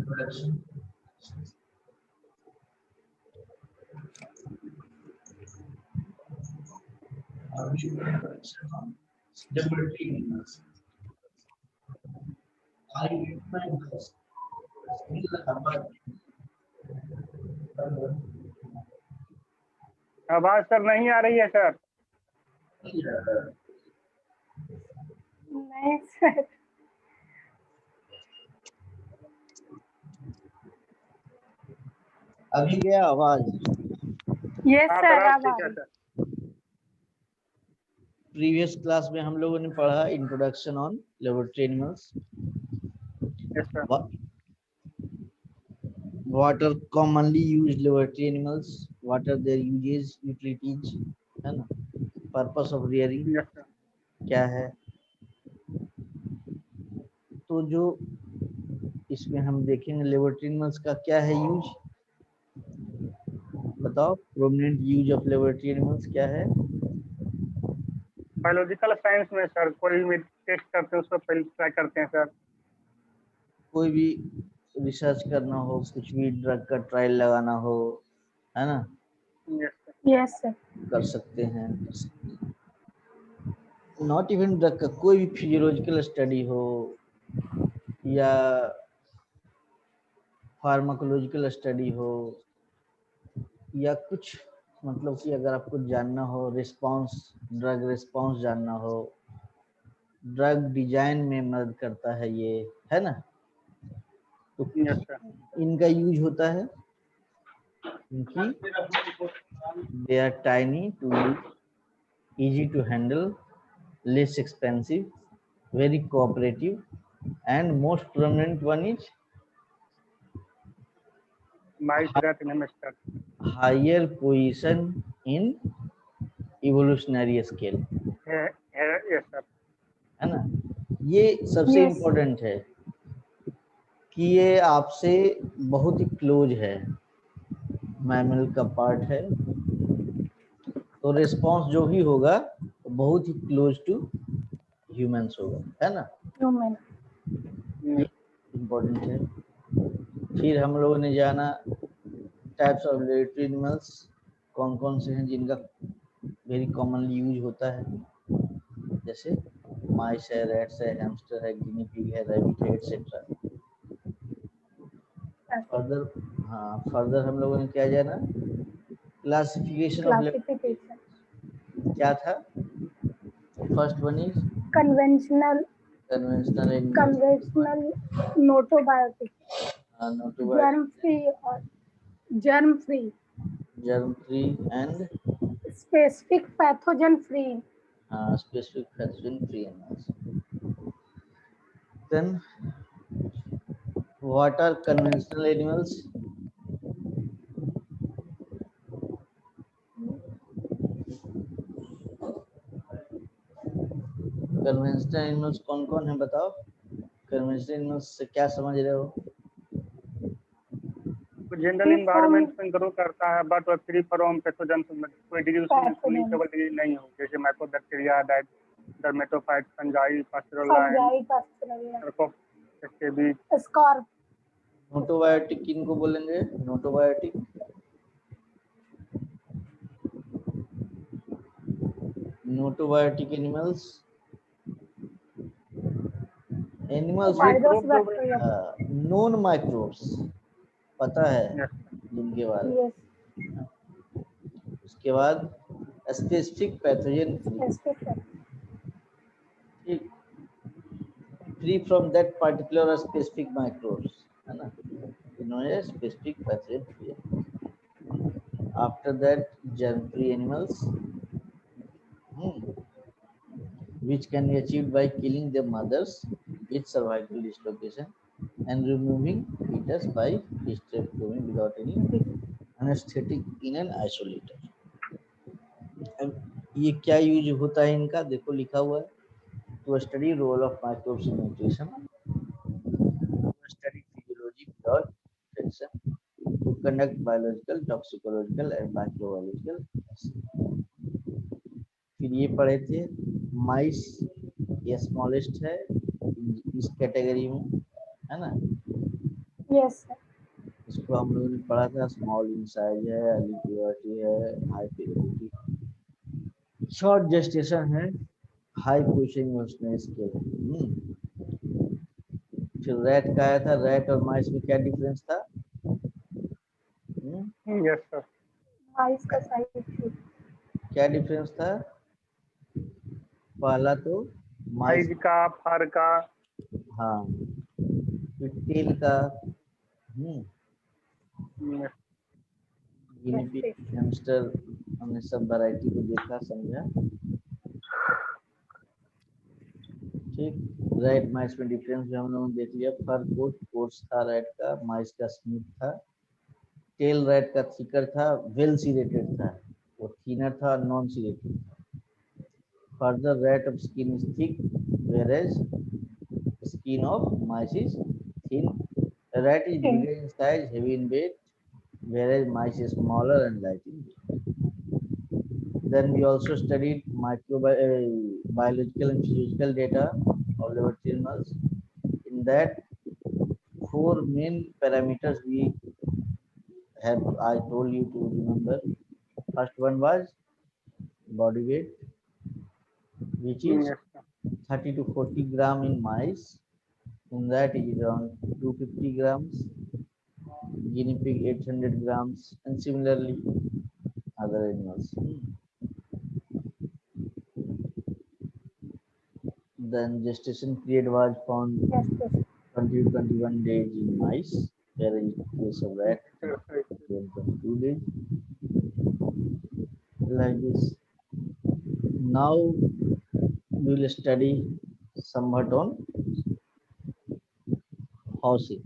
introduction. Introduction on laboratory animals. I define this. आवाज sir नहीं आ रही है सर। नहीं सर। अभी गया आवाज? यस हाँ सर, अब अब आ ठीक है रही। सर। प्रीवियस क्लास में हम लोगों ने पढ़ा introduction on laboratory animals. Yes sir. What are commonly used laboratory animals? What are their uses, utilities, है ना? Purpose of rearing yes sir. क्या है? तो जो इसमें हम देखेंगे लेबोरेटरी एनिमल्स का क्या है यूज, बताओ। Prominent use of laboratory animals क्या है? बायोलॉजिकल साइंस में सर कोई भी टेस्ट करते हैं उसको पहले ट्राई करते हैं सर। कोई भी रिसर्च करना हो, कुछ भी ड्रग का ट्रायल लगाना हो, है ना, यस सर। Yes sir. कर सकते हैं। नॉट इवन ड्रग का, कोई भी फिजियोलॉजिकल स्टडी हो या फार्माकोलॉजिकल स्टडी हो या कुछ, मतलब कि अगर आपको जानना हो रिस्पांस, ड्रग रिस्पांस जानना हो, ड्रग डिजाइन में मदद करता है ये, है ना। तो यस सर। इनका यूज होता है क्योंकि they are tiny to use, easy to handle, less expensive, very cooperative, and most prominent one is mice rat नमस्कार। higher position in evolutionary scale, yes sir. है ना। ये सबसे Yes. इम्पोर्टेंट है कि ये आपसे बहुत ही क्लोज है, मैमल का पार्ट है, तो रिस्पांस जो भी होगा बहुत ही क्लोज टू ह्यूमंस होगा, है ना। ह्यूमन। ये इम्पोर्टेंट है। फिर हम लोगों ने जाना टाइप्स ऑफ लेबोरेटरी एनिमल्स कौन कौन से हैं जिनका वेरी कॉमनली यूज होता है, जैसे माइस है, रैट्स है, हैमस्टर है, गिनी पिग है, रैबिट है, एटसेट्रा। फर्दर, हाँ फर्दर हम लोगों ने क्या जाना, क्लासिफिकेशन ऑफ क्लासिफिकेशन क्या था। First one is conventional conventional gnotobiotic, germ gnotobiotic, free और germ free, germ free and specific pathogen free, specific pathogen free animals. Then what are conventional animals? Conventional animals कौन कौन है बताओ। Conventional animals से क्या समझ रहे हो? जनरल इन्वायरमेंट में ग्रो करता है बट फ्री फ्रॉम पैथोजन, कोई डिजीज उसमें कम्युनिकेबल डिजीज नहीं हो, जैसे माइकोबैक्टीरिया, डर्मेटोफाइट, फंजाई, पास्टोरेला, स्कॉर्प। नोटोबायोटिक किनको बोलेंगे? नोटोबायोटिक एनिमल्स, नॉन माइक्रोब्स, पता है जिनके बारे में। उसके बाद specific pathogen free from that particular specific microbes, है ना, इन्होंने specific pathogen free. After that germ free animals which can be achieved by killing their mothers with cervical dislocation and removing fetus by hysterectomy without any anesthetic in an isolator. अब ये क्या use होता है इनका, देखो लिखा हुआ है, to study role of microbes in nutrition, to study physiology without infection, to conduct biological, toxicological and microbiological. फिर ये पढ़े थे माइस, ये स्मॉलेस्ट है इस कैटेगरी में, है ना। Yes, sir. इसको हम लोगों ने पढ़ा था, स्मॉल इन साइज है, अर्ली प्योरिटी है, हाई प्योरिटी, शॉर्ट जेस्टेशन है, हाई पोजिशन इमोशनल स्केल। फिर रैट का आया था, रैट और माइस में क्या डिफरेंस था? Yes sir. माइस का साइज थी। क्या डिफरेंस था? पहला तो माइस, साइज का, फर का। हाँ, फिर टेल का, Yes, गिनी पिग, हैमस्टर, हमने सब वैरायटी को देखा समझा। ठीक, रैट माइस में डिफरेंस भी हम लोगों ने देख लिया। फर कोट कोर्स था रैट का, माइस का स्मूथ था। टेल रैट का थिकर था, वेल सीरेटेड था, वो थिनर था, नॉन सीरेटेड था। Further rat of skin is thick, whereas skin of mice is thin. A rat is Thin. bigger in size, heavy in weight, whereas mice is smaller and light in weight. Then we also studied biological and physical data of laboratory animals. In that, 4 main parameters we have, I told you to remember. First one was body weight, which is yes, sir. 30 to 40 gram in mice. In that it is around 250 grams. Guinea pig 800 grams, and similarly other animals. Then gestation period was found Yes, yes. 20 to 21 days in mice, whereas in case of rat, Yes, sir. 22 days. Like this. Now we will study somewhat on housing.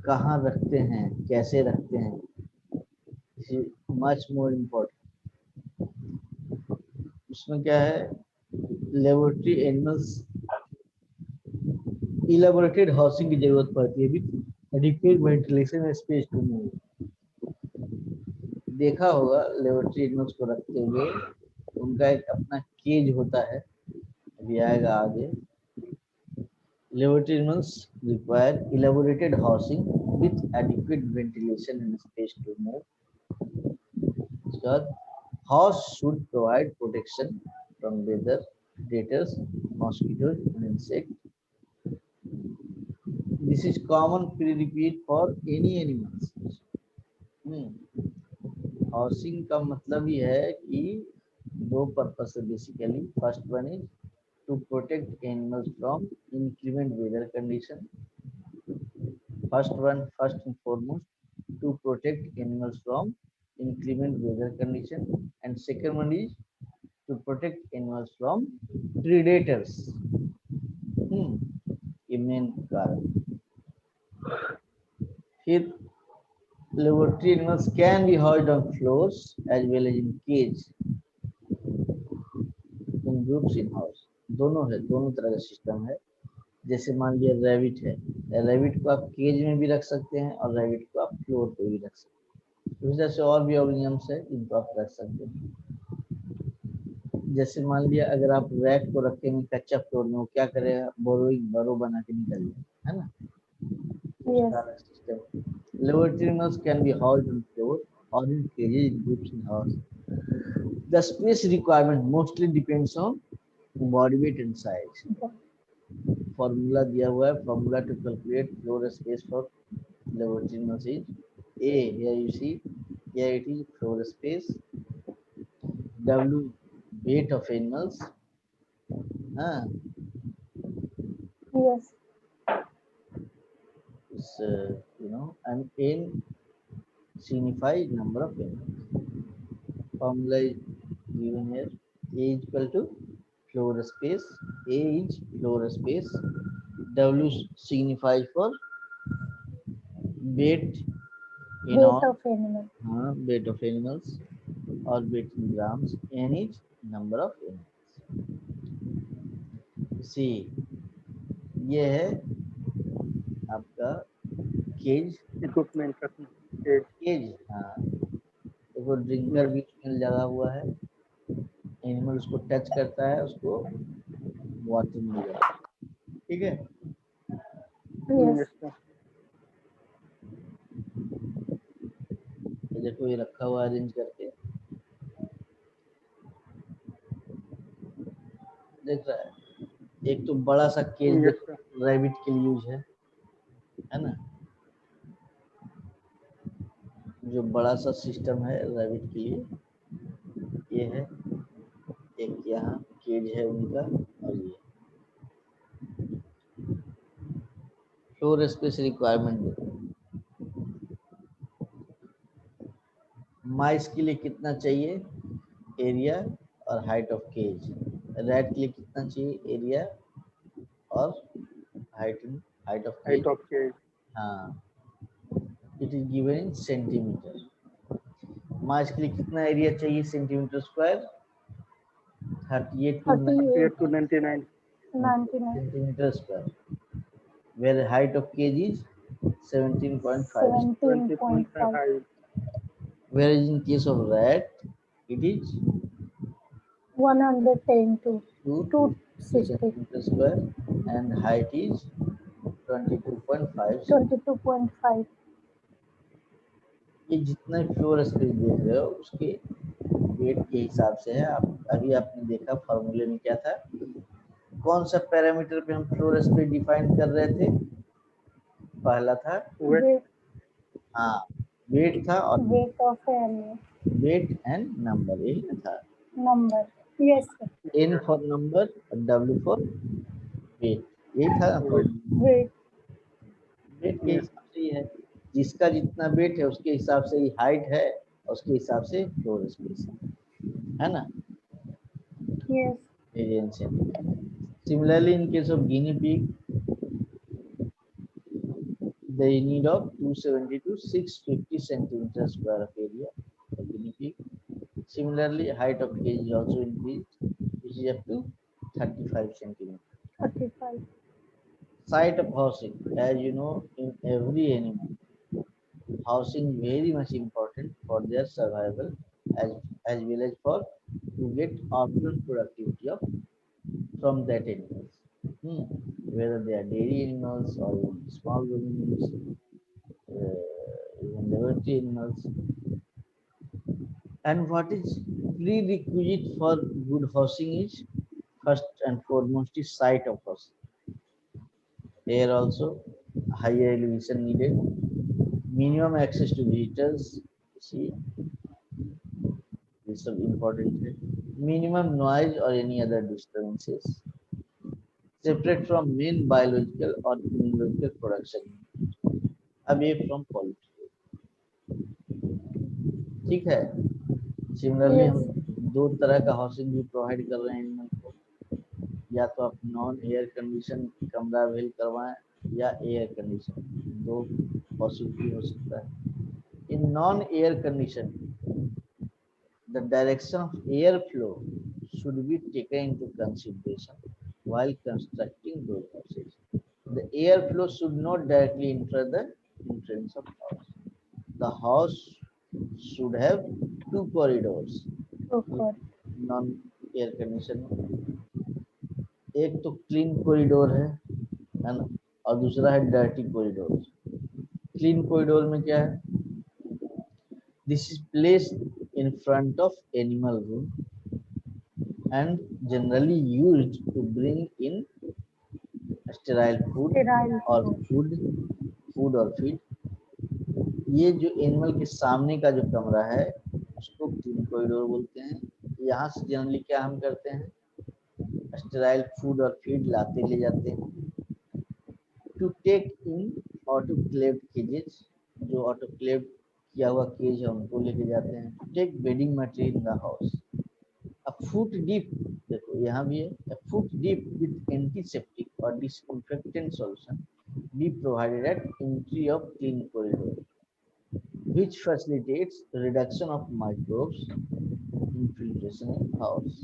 कहाँ रखते हैं, कैसे रखते हैं, much more important. उसमें क्या है, laboratory animals elaborated housing की जरूरत पड़ती है, with adequate ventilation space to move. देखा होगा लेबोरेटरी एनिमल्स को रखते हुए, उनका एक अपना केज होता है, अभी आएगा आगे। Laboratory animals require elaborated housing with adequate ventilation and space to move. House should provide protection from weather, predators, mosquitoes, and insects. This is common prerequisite for any animals. Housing का मतलब ही है कि दो पर्पस है basically. First one is to protect animals from inclement weather condition. first and foremost, to protect animals from inclement weather condition, and second one is to protect animals from predators. ये main कारण। फिर laboratory animals can be housed on floors as well as in cage, in groups in house। दोनों है, दोनों तरह का system है। जैसे मान लिया रैबिट है, रैबिट को आप केज में भी रख सकते हैं और रैबिट को आप फ्लोर पे भी रख सकते हैं। इस तरह से और भी ऑर्गेनिजम्स है जिनको आप रख सकते हैं। जैसे मान लिया अगर आप रैट को रखेंगे कच्चा फ्लोर में, वो क्या करेगा, बरो बना के निकल जाए, है ना। Yes. Laboratory animals can be housed on floor or in cages in groups in house. The space requirement mostly depends on body weight and size. Formula दिया हुआ है, formula to calculate floor space for laboratory animals is a, here you see, here it is floor space, W weight of animals, Yes. is and N signifies number of animals. Formula is given here, A is equal to floor space, A is floor space, W signifies for weight in Weight all, of animal. weight of animals or weight in grams, N is number of animals. सी, ये है आपका cage. Equipment रखना। Cage, हाँ, देखो drinker भी उसमें लगा हुआ है, एनिमल उसको टच करता है, उसको वाटर मिल जाता है, ठीक है। Yes. Yes, sir. देखो ये रखा हुआ अरेंज करके, देख रहा है। एक तो बड़ा सा केज यस सर। रैबिट के लिए यूज है ना, जो बड़ा सा सिस्टम है रैबिट के लिए ये है। एक यहाँ केज है उनका, और ये फ्लोर स्पेस रिक्वायरमेंट देखो। माइस के लिए कितना चाहिए एरिया और हाइट ऑफ केज, रैट के लिए कितना चाहिए एरिया और height height of cage. Height of cage. हाँ, it is given in centimeter. Mice के लिए कितना एरिया चाहिए centimeter square, 38 to 38 to 99 99 centimeter square, where height of cage is 17.5. 17.5 20.5 Whereas in case of rat, it is 110 to 2 260 centimeter square and height is 22.5. 22.5 ये जितना floor space देख रहे हो उसके वेट के हिसाब से है। आप अभी आपने देखा फॉर्मूले में क्या था, कौन सा पैरामीटर पे हम फ्लोर स्पेस डिफाइन कर रहे थे, पहला था वेट। हाँ वेट था, और weight of animal weight and number यही ना था, number. Yes sir. N for number W for weight, यही था ना फॉर्मूला। Weight. वेट के हिसाब से ही है, जिसका जितना वेट है उसके हिसाब से ही हाइट है, और उसके हिसाब से फ्लोर स्पेस है ना। Yes. Similarly, in case of guinea pig, they need of 270 to 650 centimeters square of area for guinea pig. Similarly, height of cage is also increased, which is up to 35 centimeters. 35. Site of housing, as you know, in every animal, housing is very much important for their survival, as well as for to get optimum productivity of from that animals. Whether they are dairy animals or small animals, even laboratory animals. And what is prerequisite for good housing is first and foremost is site of housing. Here also higher elevation needed, minimum access to visitors. See, this is important. Minimum noise or any other disturbances. Separate from main biological or immunological production, away from poultry. ठीक है। Similarly हम दो तरह का housing भी provide कर रहे हैं एनिमल को, या तो आप नॉन एयर कंडीशन कमरा अवेल करवाएं या एयर कंडीशन, दो पॉसिबिलिटी हो सकता है। In non air condition the direction of airflow should be taken into consideration while constructing those houses. The airflow should not directly enter the entrance of house. The house should have two corridors. Okay. Non-air condition, एक तो clean corridor है ना, और दूसरा है dirty corridor. Clean corridor में क्या है, this is placed in front of animal room and generally used to bring in sterile food Sterile or food. food or feed। ये जो एनिमल के सामने का जो कमरा है उसको क्लीन कॉरिडोर बोलते हैं। यहाँ से जनरली क्या हम करते हैं, स्टेराइल फूड और फीड लाते ले जाते हैं। टू टेक इन ऑटोक्लेव केजेस, जो ऑटोक्लेव किया हुआ केज है उनको लेके जाते हैं। To take bedding material in the house. A foot deep, देखो यहाँ भी है, a foot deep with antiseptic और disinfectant solution be provided at entry of clean corridor, which facilitates reduction of microbes infiltration in house.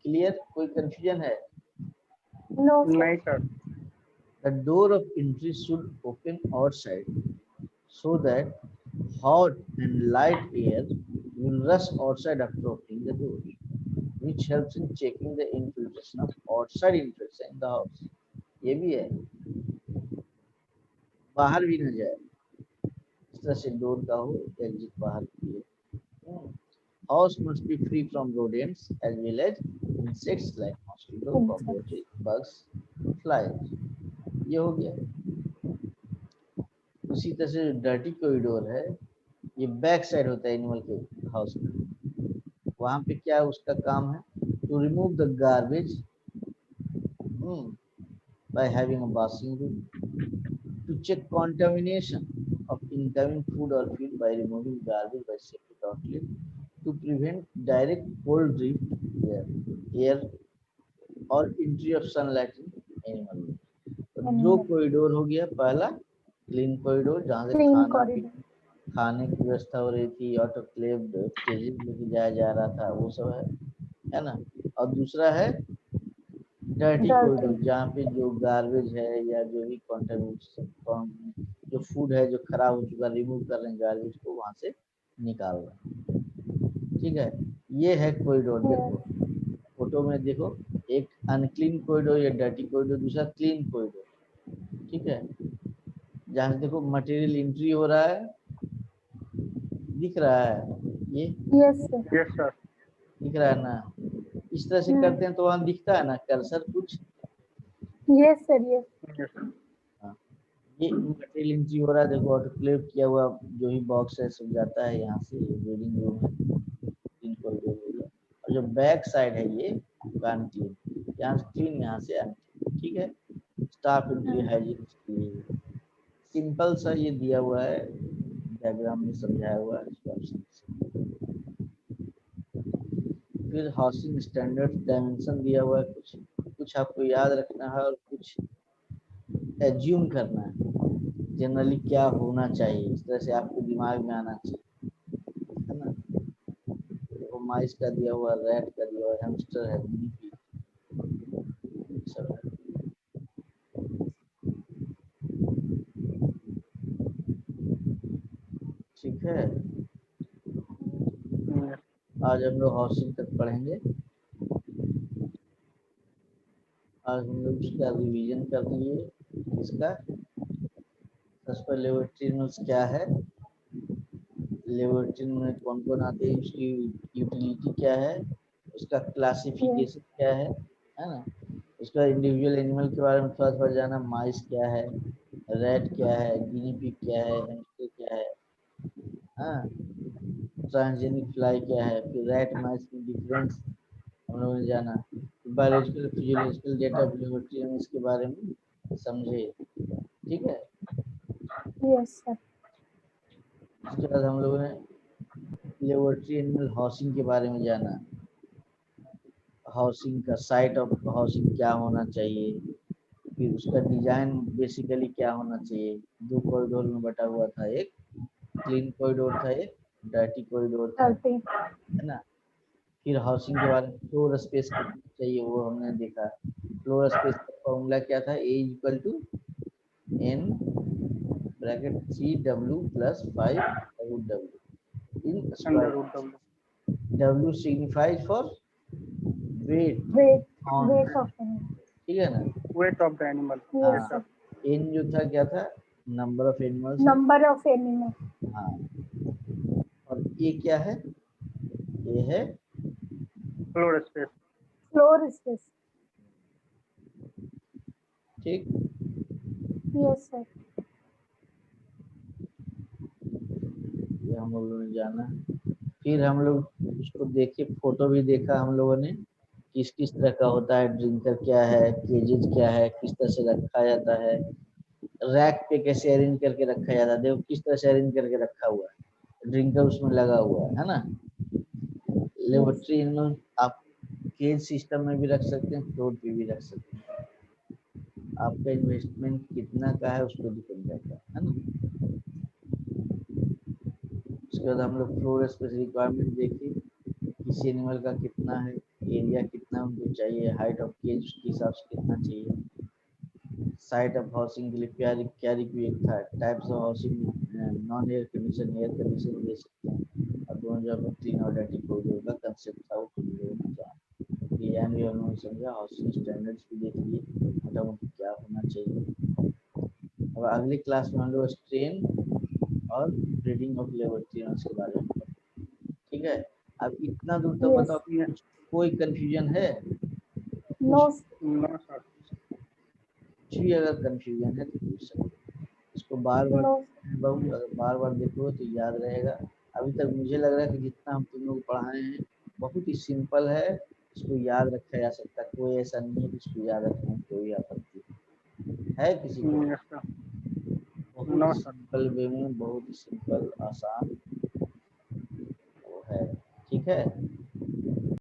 Clear? कोई confusion है? No sir. नहीं sir. The door of entry should open outside so that hot and light air will rush outside after opening the door, which helps in checking the infiltration of outside infection in the house. ये भी है, बाहर भी न जाए, इस तरह से डोर का हो एग्जिट बाहर के लिए। House must be free from rodents as well as insects like mosquito, cockroaches, bugs, flies। ये हो गया। उसी तरह से डर्टी कॉरिडोर है, ये बैक साइड होता है एनिमल के हाउस में। वहां पे क्या उसका काम है, to remove the garbage by having a bathing room, to check contamination of incoming food or fuel by removing garbage by separate outlet, to prevent direct cold drift air or entry of sunlight in animal room। तो दो corridor हो गया, पहला clean corridor जहाँ से clean corridor, खाने की व्यवस्था हो रही थी, ऑटोक्लेव्ड केजेस लेके जाया जा रहा था, वो सब है ना। और दूसरा है डर्टी कॉरिडोर, जहाँ पे जो गार्बेज है या जो भी कंटेमिनेशन, जो फूड है जो खराब हो चुका, रिमूव कर रहे हैं गार्बेज को, वहां से निकाल रहे हैं। ठीक है, ये है कॉरिडोर। देखो फोटो में देखो, एक अनक्लीन कॉरिडोर या डर्टी कॉरिडोर, दूसरा क्लीन कॉरिडोर। ठीक है, जहाँ से देखो मटेरियल एंट्री हो रहा है, दिख रहा है ये, यस सर, यस सर, दिख रहा है ना। इस तरह से करते हैं तो वहाँ दिखता है ना कर्सर कुछ। Yes sir, yes. Yes sir, हाँ, ये मटेरियल एंट्री हो रहा है, देखो ऑटोक्लेव किया हुआ जो भी बॉक्स है सब जाता है यहाँ से, वेडिंग रूम है, इनको और जो बैक साइड है ये दुकान की, यहाँ से क्लीन, यहाँ से अनक्लीन। ठीक है, स्टाफ एंट्री हाइजीन के लिए सिंपल सा ये दिया हुआ है, डायग्राम में समझाया हुआ है। फिर हाउसिंग स्टैंडर्ड डायमेंशन दिया हुआ है, कुछ कुछ आपको याद रखना है और कुछ एज्यूम करना है, जनरली क्या होना चाहिए, इस तरह से आपके दिमाग में आना चाहिए, है ना। तो माइस का दिया हुआ, रैट का दिया हुआ, हैमस्टर है, गिनी सब है। ठीक है, आज हम लोग हाउसिंग तक पढ़ेंगे। आज हम लोग इसका रिवीजन कर लिए, इसका सबसे पहले लेबोरेटरी क्या है, लेबोरेटरी में कौन कौन आते हैं, उसकी यूटिलिटी क्या है, उसका क्लासिफिकेशन क्या है ना। उसका इंडिविजुअल एनिमल के बारे में थोड़ा थोड़ा जाना, माइस क्या है, रैट क्या है, गिनी पिग क्या है, हैमस्टर क्या है, हाँ, ट्रांसजेनिक फ्लाई क्या है, फिर रैट माइस में डिफरेंस हम लोगों ने जाना, बायोलॉजिकल फिजियोलॉजिकल डेटा लेबोरेटरी में इसके बारे में समझे। ठीक है, यस सर। उसके बाद हम लोगों ने लेबोरेटरी एनिमल हाउसिंग के बारे में जाना, हाउसिंग का साइट ऑफ हाउसिंग क्या होना चाहिए, फिर उसका डिजाइन बेसिकली क्या होना चाहिए। दो कॉरिडोर में बटा हुआ था, एक क्लीन कॉरिडोर था, एक डर्टी कॉरिडोर था, है ना। फिर हाउसिंग के बारे में फ्लोर स्पेस कितना चाहिए वो हमने देखा। फ्लोर स्पेस का फॉर्मूला क्या था, A equal to N bracket 3w plus 5 w in square. w signifies for weight on, weight of animal, ठीक है ना। Weight of the animal. हाँ, एन जो था क्या था, number of animals, number of animal. हाँ, और ये क्या है, ये है फ्लोर स्पेस। Floor space. ठीक। Yes sir. ये हम लोगों ने जाना, फिर हम लोग उसको देखे, फोटो भी देखा हम लोगों ने, किस किस तरह का होता है, ड्रिंकर क्या है, केजेज क्या है, किस तरह से रखा जाता है, रैक पे कैसे अरेंज करके रखा जाता है, देखो किस तरह से अरेंज करके रखा हुआ है, ड्रिंकर उसमें लगा हुआ है ना। लेबोरेटरी एनिमल आप केज सिस्टम में भी रख सकते हैं, फ्लोर पे भी रख सकते हैं, आपका इन्वेस्टमेंट कितना का है उस पर डिपेंड करता है ना। उसके बाद हम लोग फ्लोर स्पेस रिक्वायरमेंट देखी, किसी एनिमल का कितना है, एरिया कितना उनको चाहिए, हाइट ऑफ केज उसके हिसाब से कितना चाहिए, साइट ऑफ हाउसिंग के लिए क्या क्या रिक्वायर्ड था, types of housing, non air condition, air condition दे सकते हैं, और दोनों जगह क्लीन और डर्टी कॉरिडोर का कंसेप्ट था, वो डिजाइन भी हम लोगों ने समझा, हाउसिंग स्टैंडर्ड्स भी देख लिए, मोटा मोटी क्या होना चाहिए। अब अगली क्लास में हम लोग स्ट्रेन और ब्रीडिंग ऑफ लेबोरेटरियंस के बारे में। ठीक है, अब इतना दूर तक Yes. बताओ, कोई कंफ्यूजन है? No. No sir. कुछ भी अगर कंफ्यूजन है तो पूछ सकते हो। इसको बार बार No. बहुत अगर बार बार देखो तो याद रहेगा। अभी तक मुझे लग रहा है कि जितना हम तुम लोग पढ़ाए हैं बहुत ही सिंपल है, इसको याद रखा जा सकता है। कोई ऐसा नहीं है कि इसको याद रखने में कोई आपत्ति है किसी को। Yes sir. बहुत नो ही सर। सिंपल वे में, बहुत ही सिंपल आसान वो है। ठीक है।